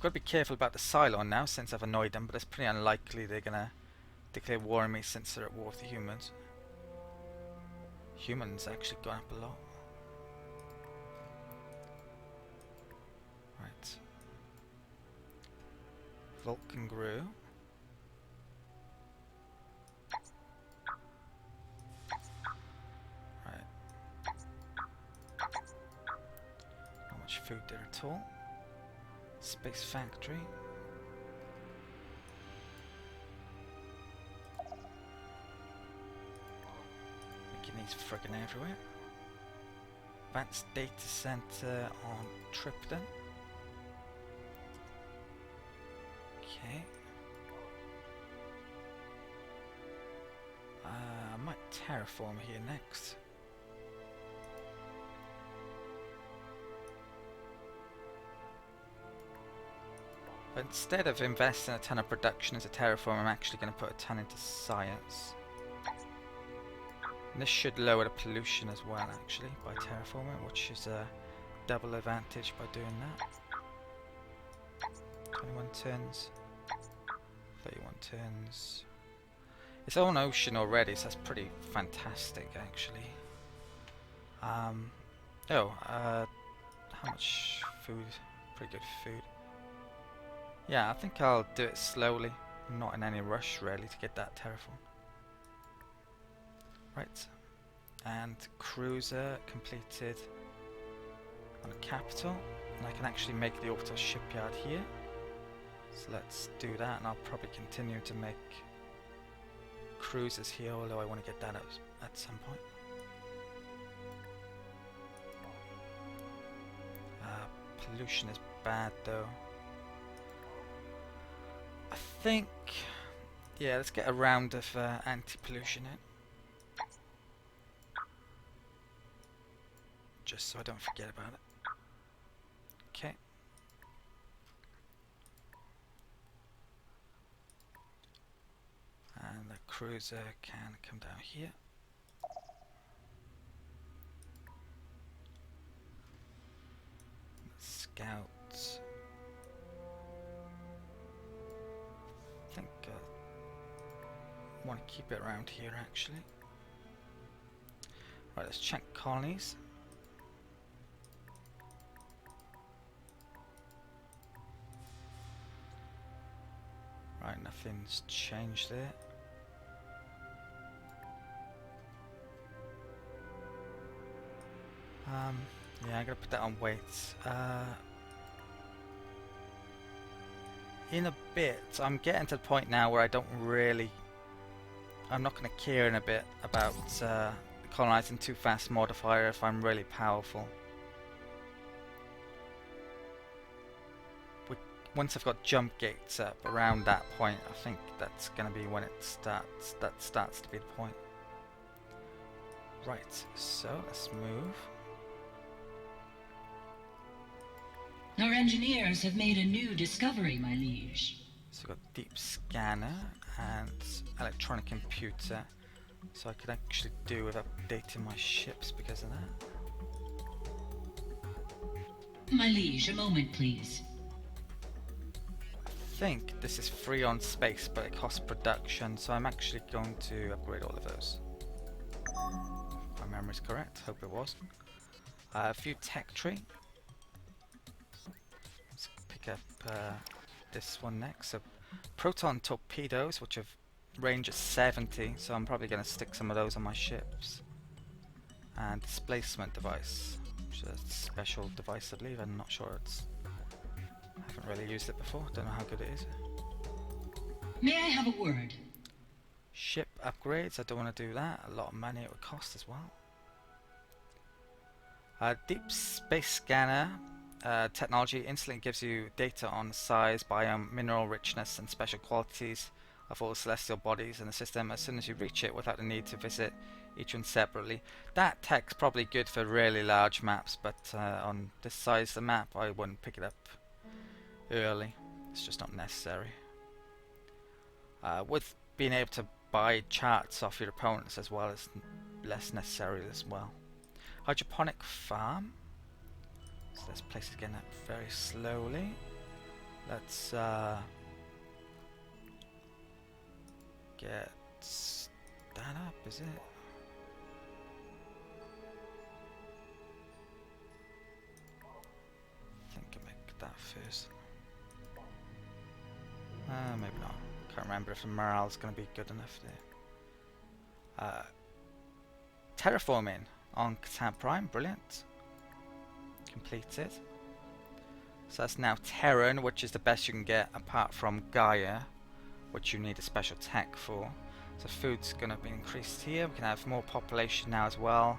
got to be careful about the Cylon now since I've annoyed them, but it's pretty unlikely they're going to declare war on me since they're at war with the humans. Humans actually gone up a lot. Right. Vulcan grew. Right. Not much food there at all. Space factory. Making these friggin' everywhere. Advanced data center on Tripton. Okay. I might terraform here next. But instead of investing a ton of production as a terraform, I'm actually going to put a ton into science. And this should lower the pollution as well, actually, by terraforming, which is a double advantage by doing that. 21 turns, 31 turns. It's all an ocean already, so that's pretty fantastic, actually. How much food? Pretty good food. Yeah, I think I'll do it slowly. I'm not in any rush really to get that terraform. Right. And cruiser completed on a capital. And I can actually make the orbital shipyard here. So let's do that, and I'll probably continue to make cruisers here, although I want to get that out at some point. Pollution is bad though. I think, yeah, let's get a round of anti-pollution in. Just so I don't forget about it. Okay. And the cruiser can come down here. Scouts. I think I want to keep it around here actually. Right, let's check colonies. Right, nothing's changed there. Yeah, I'm gonna put that on weights. In a bit, I'm getting to the point now where I'm not gonna care in a bit about colonizing too fast modifier if I'm really powerful. Once I've got jump gates up around that point, I think that's gonna be when it starts. That starts to be the point. Right, so let's move. Our engineers have made a new discovery, my liege. So we've got deep scanner and electronic computer. So I could actually do with updating my ships because of that. My liege, a moment please. I think this is free on space, but it costs production, so I'm actually going to upgrade all of those. If my memory's correct, hope it was. A few tech tree. Let's pick up this one next. So proton torpedoes, which have range at 70, so I'm probably going to stick some of those on my ships. And displacement device, which is a special device I believe. I'm not sure I haven't really used it before, don't know how good it is. May I have a word? Ship upgrades, I don't want to do that. A lot of money it would cost as well. Deep space scanner technology instantly gives you data on the size, biome, mineral richness and special qualities of all celestial bodies in the system as soon as you reach it without the need to visit each one separately. That tech's probably good for really large maps, but on this size of the map I wouldn't pick it up early. It's just not necessary. With being able to buy charts off your opponents as well is less necessary as well. Hydroponic farm. So this place is getting up very slowly. Let's get that up, is it? I think I'll make that first. Maybe not. Can't remember if the morale's going to be good enough there. Terraforming on Catan Prime, brilliant. Completed. So that's now Terran, which is the best you can get apart from Gaia, which you need a special tech for. So food's going to be increased here. We can have more population now as well.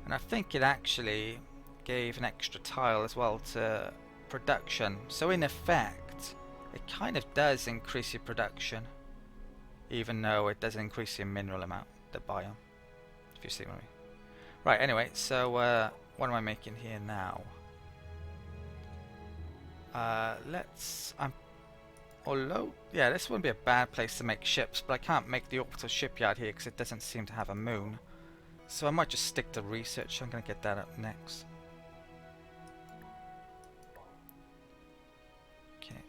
And I think it actually gave an extra tile as well to production. So in effect, it kind of does increase your production, even though it doesn't increase your mineral amount, the biome, if you see what I mean. Right, anyway, so what am I making here now? Although, yeah, this wouldn't be a bad place to make ships, but I can't make the orbital shipyard here because it doesn't seem to have a moon. So I might just stick to research. I'm going to get that up next. Okay.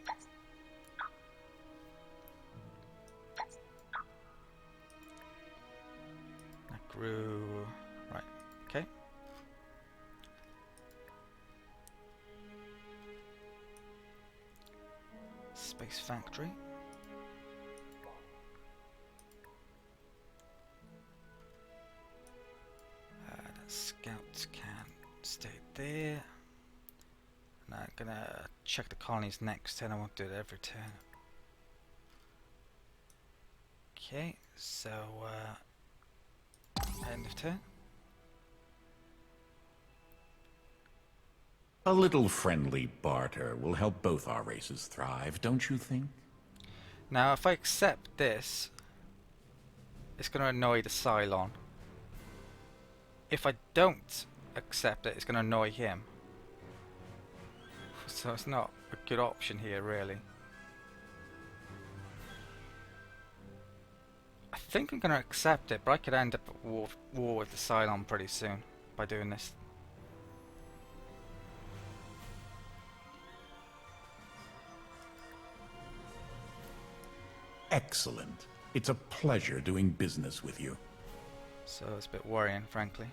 That grew. Right, okay. Space factory. The scouts can stay there. And I'm gonna check the colonies next turn. I won't do it every turn. Okay, so end of turn. A little friendly barter will help both our races thrive, don't you think? Now, if I accept this, it's going to annoy the Cylon. If I don't accept it, it's going to annoy him. So it's not a good option here, really. I think I'm going to accept it, but I could end up at war with the Cylon pretty soon by doing this. Excellent. It's a pleasure doing business with you. So it's a bit worrying, frankly.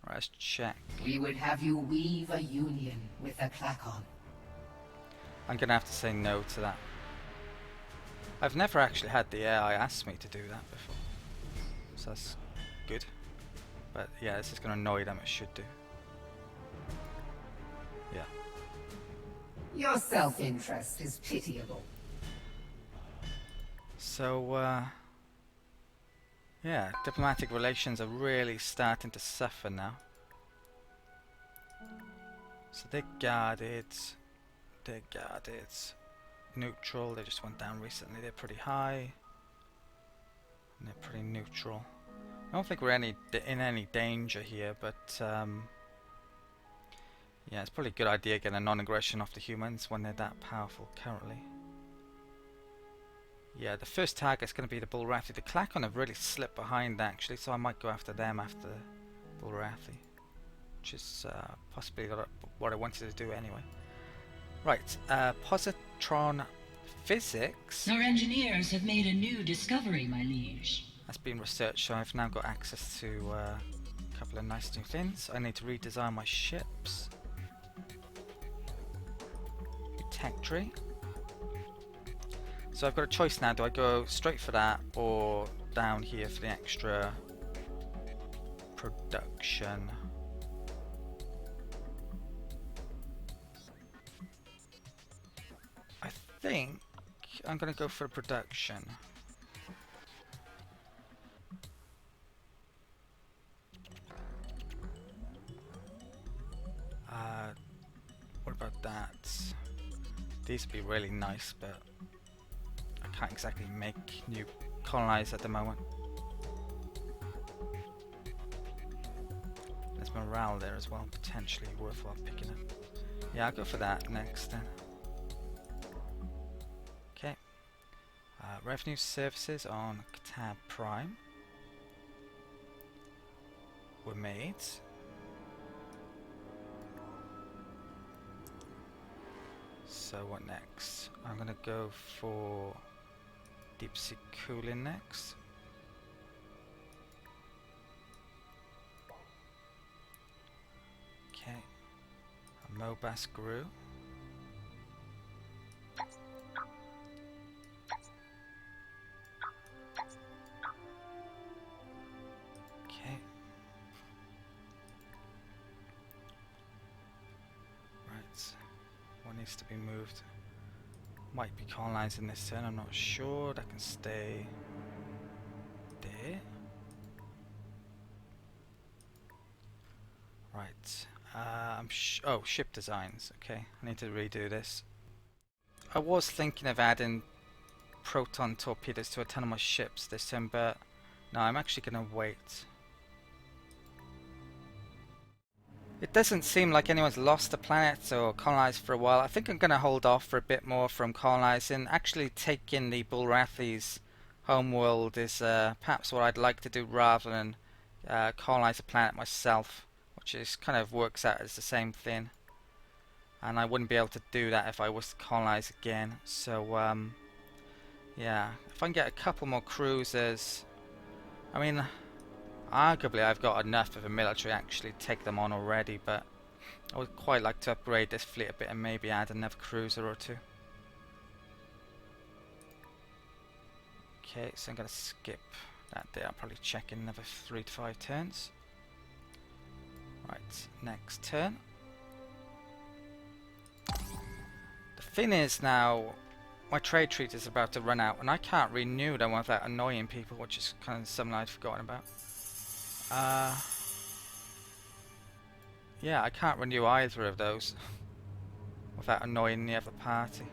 Right, let's check. We would have you weave a union with the Klakon. I'm going to have to say no to that. I've never actually had the AI ask me to do that before. So that's good. But yeah, this is going to annoy them, it should do. Yeah. Your self-interest is pitiable. So, yeah, diplomatic relations are really starting to suffer now. So they're guarded, neutral, they just went down recently, they're pretty high, and they're pretty neutral. I don't think we're in any danger here, but yeah, it's probably a good idea getting a non-aggression off the humans when they're that powerful currently. Yeah, the first target's going to be the Bulrathi. The Klakon have really slipped behind actually, so I might go after them after Bulrathi, which is possibly what I wanted to do anyway. Right, positron physics. Our engineers have made a new discovery, my liege. That's been researched, so I've now got access to a couple of nice new things. I need to redesign my ships. Tech tree. So I've got a choice now. Do I go straight for that or down here for the extra production? I think I'm going to go for production. What about that? These would be really nice, but I can't exactly make new colonies at the moment. There's morale there as well, potentially worthwhile picking up. Yeah, I'll go for that next then. Okay. Revenue services on Tab Prime were made. So what next? I'm gonna go for deep sea cooling next. Okay, a Mobas grew. Okay. Right, one needs to be moved. Might be colonizing this turn, I'm not sure. That can stay there. Right. Oh, ship designs. Okay, I need to redo this. I was thinking of adding proton torpedoes to autonomous ships this turn, but no, I'm actually going to wait. It doesn't seem like anyone's lost the planet or colonized for a while. I think I'm going to hold off for a bit more from colonizing. Actually taking the Bulrathi's homeworld is perhaps what I'd like to do rather than colonize the planet myself, which is kind of works out as the same thing. And I wouldn't be able to do that if I was to colonize again. So yeah, if I can get a couple more cruisers, I mean, arguably I've got enough of a military actually to take them on already, but I would quite like to upgrade this fleet a bit and maybe add another cruiser or two. Okay, so I'm going to skip that there. I'll probably check in another 3 to 5 turns. Right, next turn. The thing is now, my trade treaty is about to run out and I can't renew them without annoying people, which is kind of something I'd forgotten about. Yeah, I can't renew either of those without annoying the other party.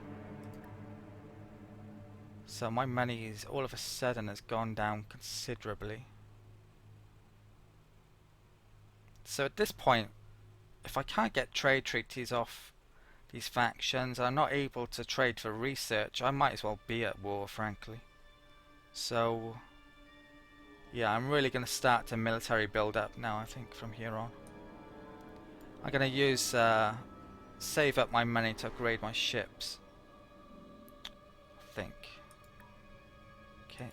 So my money is all of a sudden has gone down considerably. So at this point, if I can't get trade treaties off these factions, I'm not able to trade for research, I might as well be at war, frankly. So yeah, I'm really going to start to military build up now, I think, from here on. I'm going to use save up my money to upgrade my ships, I think. Okay.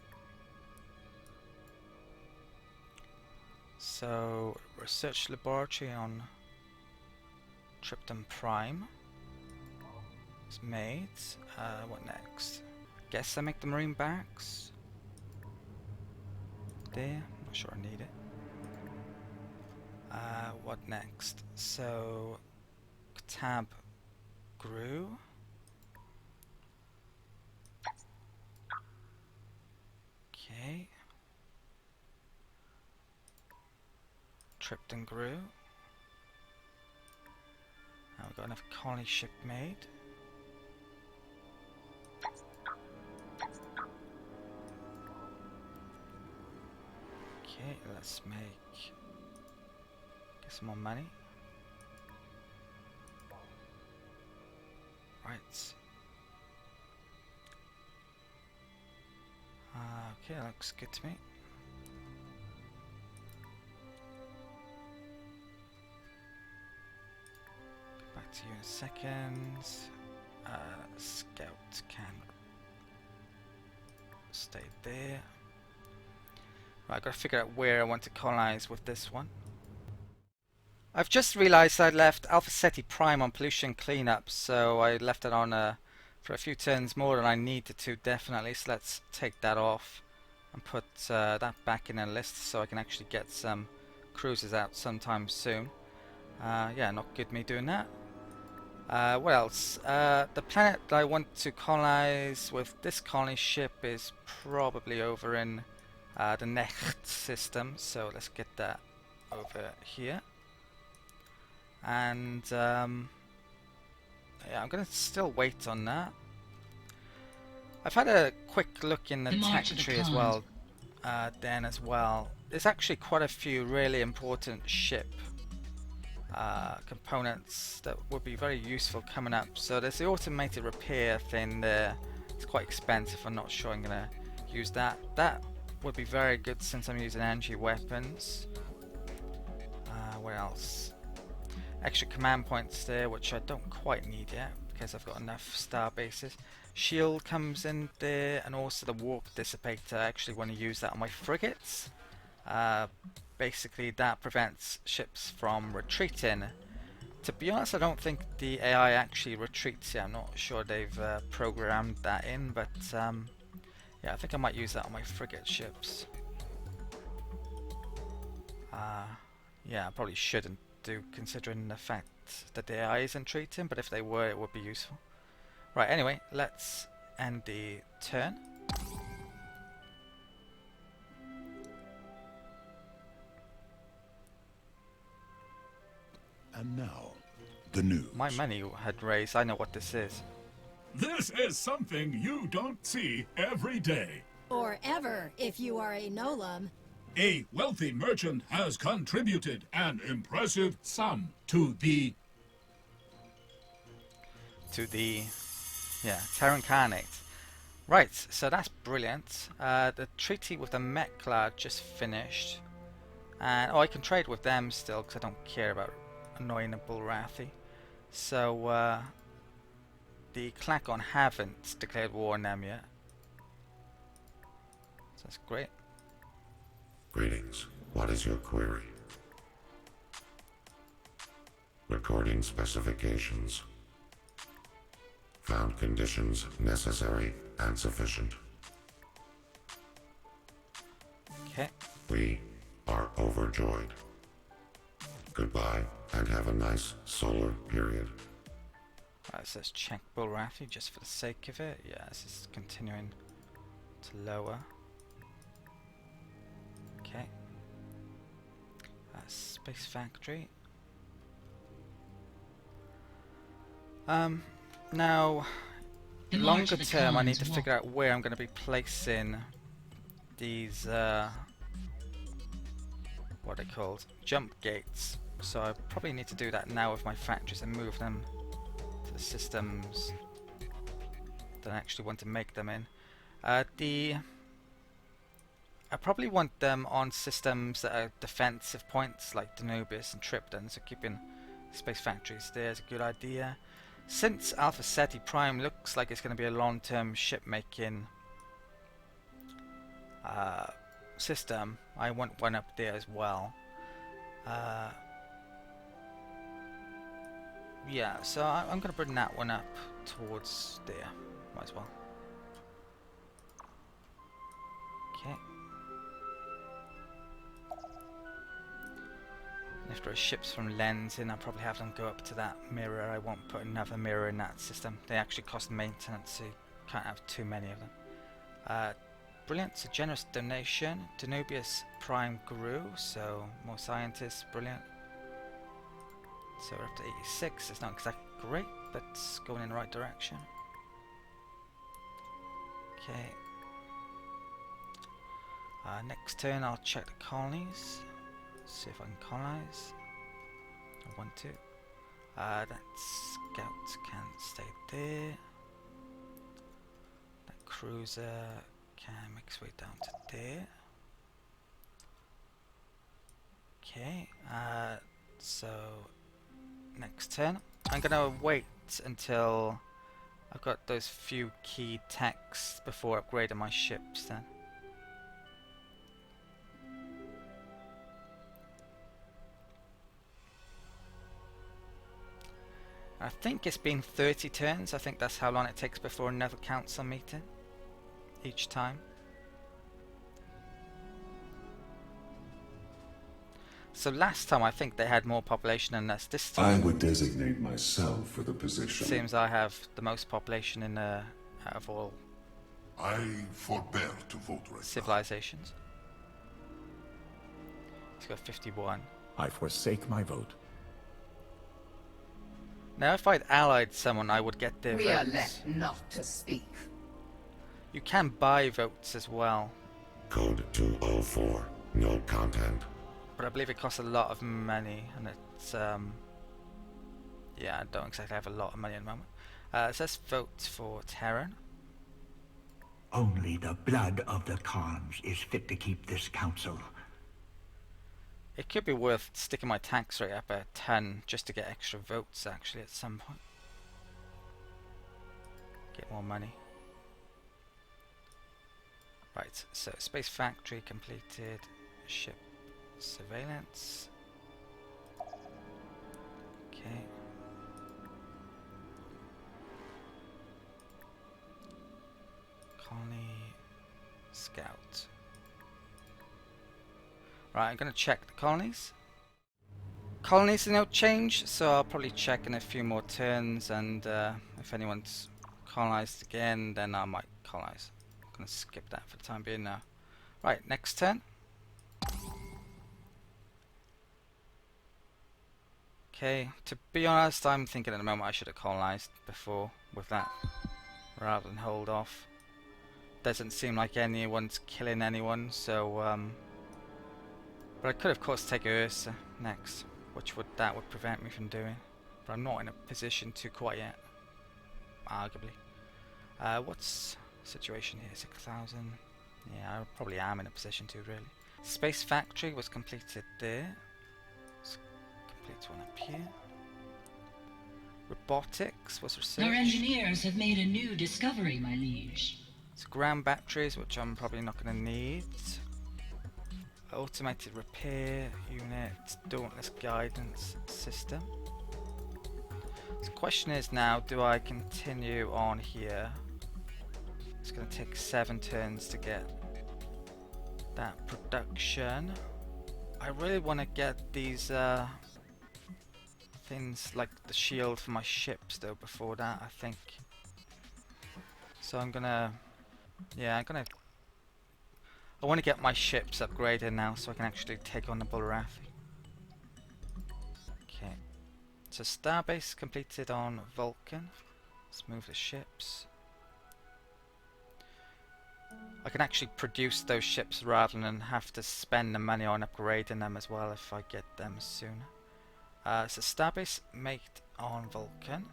So research laboratory on Tripton Prime is made. What next? Guess I make the marine barracks. There, not sure I need it. What next? So tab grew. Okay. Tripton grew. Now we've got enough colony ship made. Okay, let's get some more money. Right. Okay, looks good to me. Back to you in a second. Scout can stay there. Right, I've got to figure out where I want to colonize with this one. I've just realized I left Alpha Ceti Prime on pollution cleanup, so I left it on for a few turns more than I needed to, definitely. So let's take that off and put that back in a list so I can actually get some cruisers out sometime soon. Yeah, not good me doing that. What else? The planet I want to colonize with this colony ship is probably over in the Necht system, so let's get that over here. And yeah, I'm going to still wait on that. I've had a quick look in the tech tree as well, then as well. There's actually quite a few really important ship components that would be very useful coming up. So there's the automated repair thing there. It's quite expensive, I'm not sure I'm going to use that. That would be very good since I'm using energy weapons. What else? Extra command points there, which I don't quite need yet. because I've got enough star bases. Shield comes in there, and also the warp dissipator. I actually want to use that on my frigates. Basically that prevents ships from retreating. To be honest, I don't think the AI actually retreats yet. I'm not sure they've programmed that in, but yeah, I think I might use that on my frigate ships. Yeah, I probably shouldn't do, considering the fact that the AI isn't treating, but if they were, it would be useful. Right, anyway, let's end the turn. And now, the news. My money had raised. I know what this is. This is something you don't see every day. Or ever, if you are a Nolam. A wealthy merchant has contributed an impressive sum to the Terran Carnate. Right, so that's brilliant. The treaty with the Mekla just finished. And I can trade with them still because I don't care about annoying the Bulrathi. So the Klakon haven't declared war on them yet. So that's great. Greetings. What is your query? Recording specifications. Found conditions necessary and sufficient. Okay. We are overjoyed. Goodbye, and have a nice solar period. Right, it says check Bulrathi just for the sake of it. Yeah, this is continuing to lower. Okay. Space Factory. Now, longer term, I need to figure out where I'm going to be placing these, what are they called? Jump gates. So I probably need to do that now with my factories and move them to the systems that I actually want to make them in. I probably want them on systems that are defensive points like Danubius and Tripton, so keeping space factories there is a good idea. Since Alpha Ceti Prime looks like it's going to be a long-term ship-making system, I want one up there as well. Yeah, so I'm going to bring that one up towards there. Might as well. Okay. And if there are ships from Lens in, I'll probably have them go up to that mirror. I won't put another mirror in that system. They actually cost maintenance, so you can't have too many of them. Brilliant, so generous donation. Danubius Prime grew, so more scientists, brilliant. So we're up to 86, it's not exactly great, but it's going in the right direction. Okay. Next turn I'll check the colonies. See if I can colonize. I want to. That scout can stay there. That cruiser can make its way down to there. Okay, so next turn I'm gonna wait until I've got those few key techs before upgrading my ships then. I think it's been 30 turns. I think that's how long it takes before another council meeting each time. So last time I think they had more population than us. This time I would designate myself for the position. seems I have the most population in out of all I forbear to vote right civilizations. It's got 51. I forsake my vote. Now if I'd allied someone I would get their We are votes. left not to speak. You can buy votes as well, Code 204. No content. but I believe it costs a lot of money, and it's yeah, I don't exactly have a lot of money at the moment. It says vote for Terran. Only the blood of the Khans is fit to keep this council. It could be worth sticking my tax rate up a ton just to get extra votes actually at some point. Get more money. Right, so space factory completed. Ship surveillance. Okay. Colony scout. Right, I'm going to check the colonies. Colonies are no change, so I'll probably check in a few more turns, and if anyone's colonized again, then I might colonize. I'm going to skip that for the time being now. Right, next turn. Okay, to be honest, I'm thinking at the moment I should have colonized before with that, rather than hold off. Doesn't seem like anyone's killing anyone, so but I could of course take Ursa next, which would prevent me from doing, but I'm not in a position to quite yet, arguably. What's the situation here? 6,000. Yeah, I probably am in a position to, really. Space factory was completed there. Let's complete one up here. Robotics was researched. Our engineers have made a new discovery, my liege. It's ground batteries, which I'm probably not going to need. Automated repair unit, dauntless guidance system. So the question is now, do I continue on here? It's going to take 7 turns to get that production. I really want to get these things like the shield for my ships though before that, I think. So I'm gonna, yeah, I want to get my ships upgraded now so I can actually take on the Bulrathi. Okay, so starbase completed on Vulcan. Let's move the ships. I can actually produce those ships rather than have to spend the money on upgrading them as well if I get them sooner. So starbase made on Vulcan.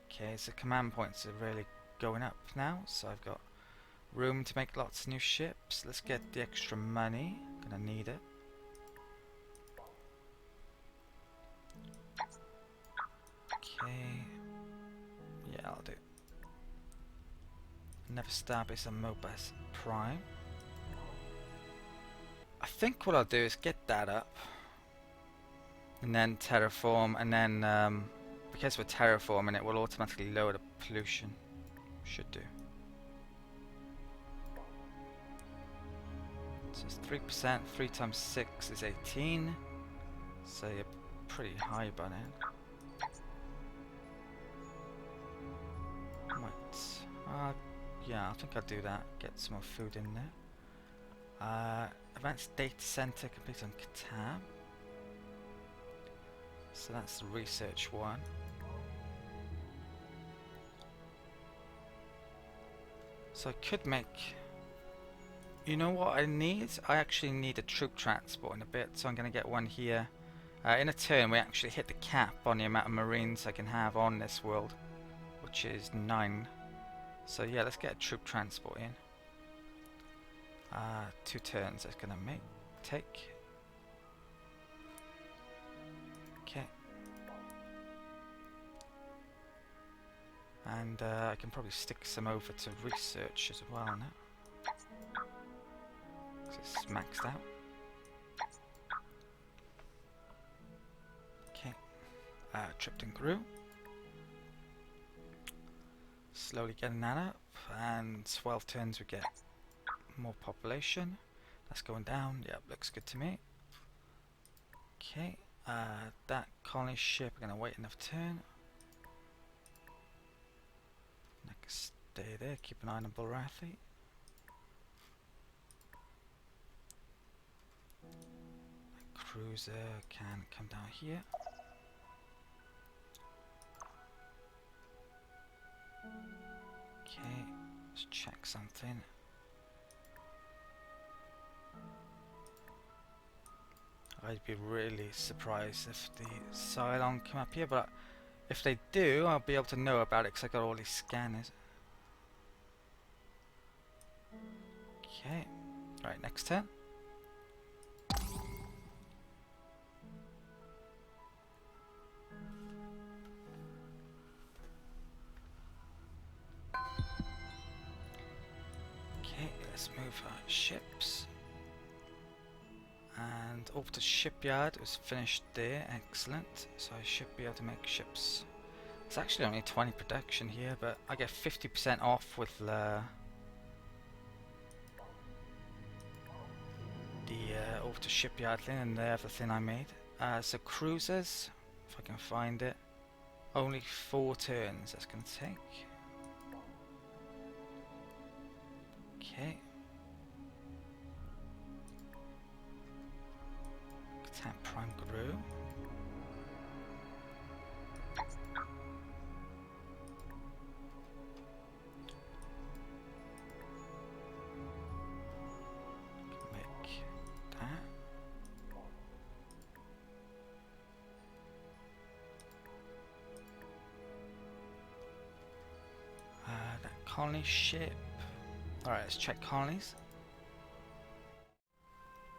Okay, so command points are really going up now, so I've got room to make lots of new ships. Let's get the extra money. Gonna need it. Okay. Yeah, I'll do. Never starbase on Mobus Prime. I think what I'll do is get that up, and then terraform, and then because we're terraforming, it will automatically lower the pollution. Should do. So it's 3%, 3 times 6 is 18. So you're pretty high by then. Might, yeah, I think I'll do that. Get some more food in there. Advanced data center complete on Katab. So that's the research one. So I could make... You know what I need? I actually need a troop transport in a bit, so I'm going to get one here. In a turn, we actually hit the cap on the amount of marines I can have on this world, which is 9. So yeah, let's get a troop transport in. 2 turns that's going to take. Okay. And I can probably stick some over to research as well now. It's maxed out. Okay. Tripped and grew. Slowly getting that up. And 12 turns we get more population. That's going down. Yep, looks good to me. Okay. That colony ship, we're going to wait another turn. Next, stay there. Keep an eye on the Bulrathi. Cruiser can come down here. Okay, let's check something. I'd be really surprised if the Cylon come up here, but if they do, I'll be able to know about it because I got all these scanners. Okay, right, next turn. let's move our ships. And over to shipyard was finished there, excellent. So I should be able to make ships. It's actually only 20 production here, but I get 50% off with the over to shipyard thing and the other thing I made. So cruisers, if I can find it. Only 4 turns that's going to take. Okay. Attack Prime Guru. Make that. That colony ship. Alright, let's check colonies.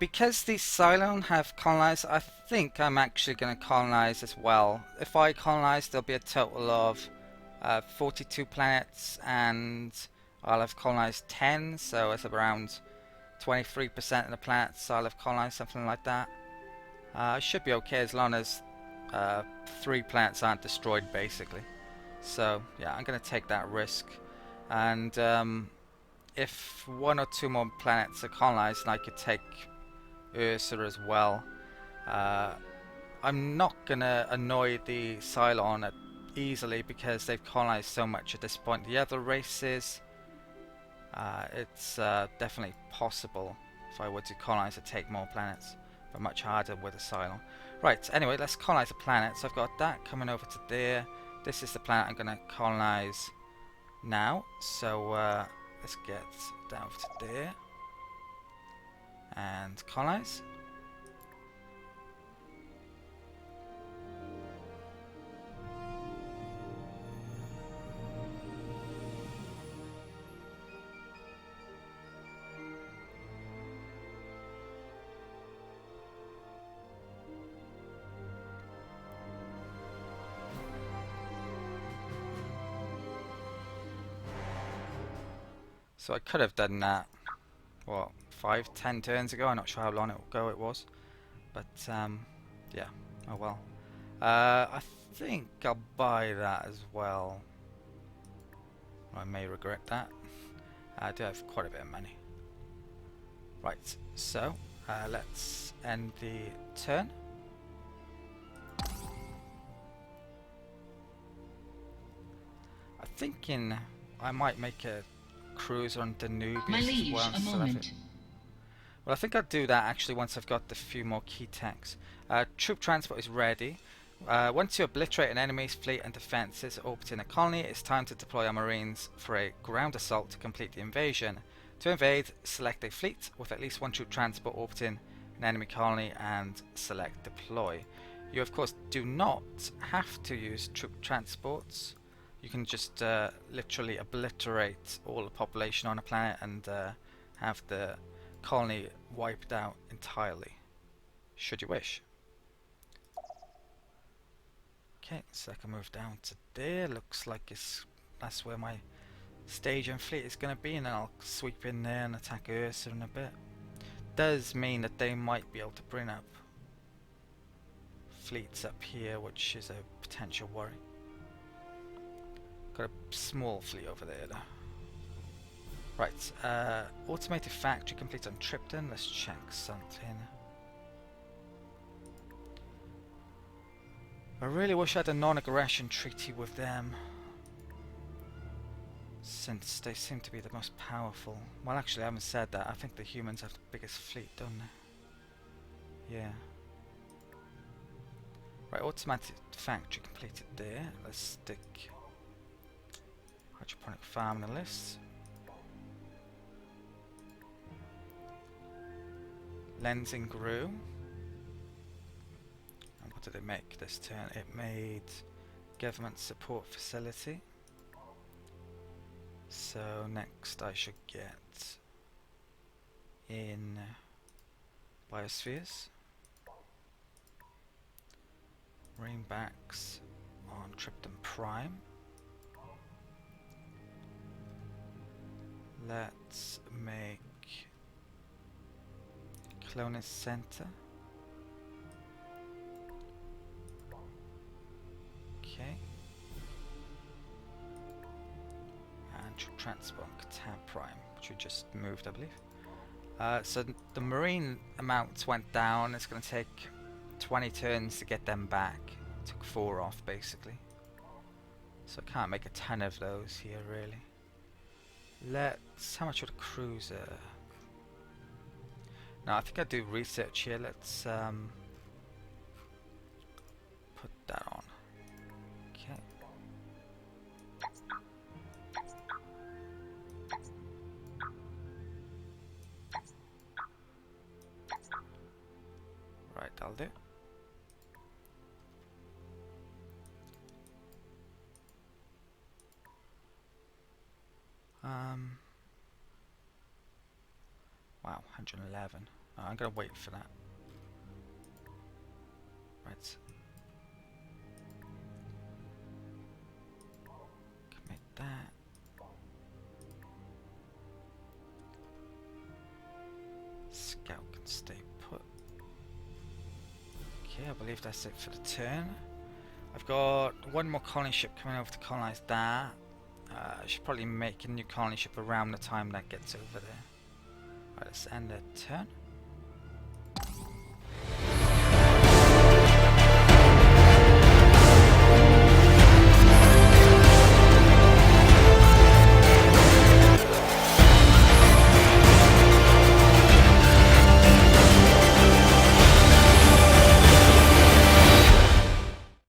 Because these Cylon have colonized, I think I'm actually going to colonize as well. If I colonize, there'll be a total of 42 planets, and I'll have colonized 10, so it's around 23% of the planets I'll have colonized, something like that. I should be okay as long as 3 planets aren't destroyed, basically. So yeah, I'm going to take that risk. And if 1 or 2 more planets are colonized, I could take Ursa as well. I'm not gonna annoy the Cylon easily because they've colonized so much at this point. The other races, it's definitely possible if I were to colonize to take more planets, but much harder with a Cylon. Right, anyway, let's colonize a planet. So I've got that coming over to there. This is the planet I'm gonna colonize now. So let's get down to there and colonize. So I could have done that, what, 5-10 turns ago. I'm not sure how long ago it was, but yeah, oh well. I think I'll buy that as well. I may regret that. I do have quite a bit of money. Right, so let's end the turn. I'm thinking I might make a cruise on Danubius My liege, as well. a moment. Well, I think I'll do that actually once I've got the few more key techs. Troop transport is ready. Once you obliterate an enemy's fleet and defences orbiting a colony, it's time to deploy our marines for a ground assault to complete the invasion. To invade, select a fleet with at least 1 troop transport orbiting an enemy colony and select deploy. You of course do not have to use troop transports. You can just literally obliterate all the population on a planet and have the colony wiped out entirely, should you wish. Okay, so I can move down to there. Looks like that's where my staging fleet is going to be, and then I'll sweep in there and attack Ursa in a bit. Does mean that they might be able to bring up fleets up here, which is a potential worry. Got a small fleet over there though. Right, automated factory complete on Tripton. Let's check something. I really wish I had a non-aggression treaty with them, since they seem to be the most powerful. Well, actually I haven't said that. I think the humans have the biggest fleet, don't they? Yeah. Right, automated factory completed there. Let's stick hydroponic farm on the list. Lensing grew. And what did it make this turn? It made government support facility. So next I should get in biospheres. Rainbacks on Tripton Prime. Let's make Clonus Center. Okay. And transport Catan Prime, which we just moved, I believe. So the marine amounts went down. It's going to take 20 turns to get them back. Took 4 off basically. So I can't make a ton of those here really. Let's, how much would a cruiser? No, I think I'll do research here. Let's put that on. Okay. Right, I'll do. Wow, 111. Oh, I'm gonna wait for that. Right. Commit that. Scout can stay put. Okay, I believe that's it for the turn. I've got one more colony ship coming over to colonize that. I should probably make a new colony ship around the time that gets over there. Right, let's end the turn.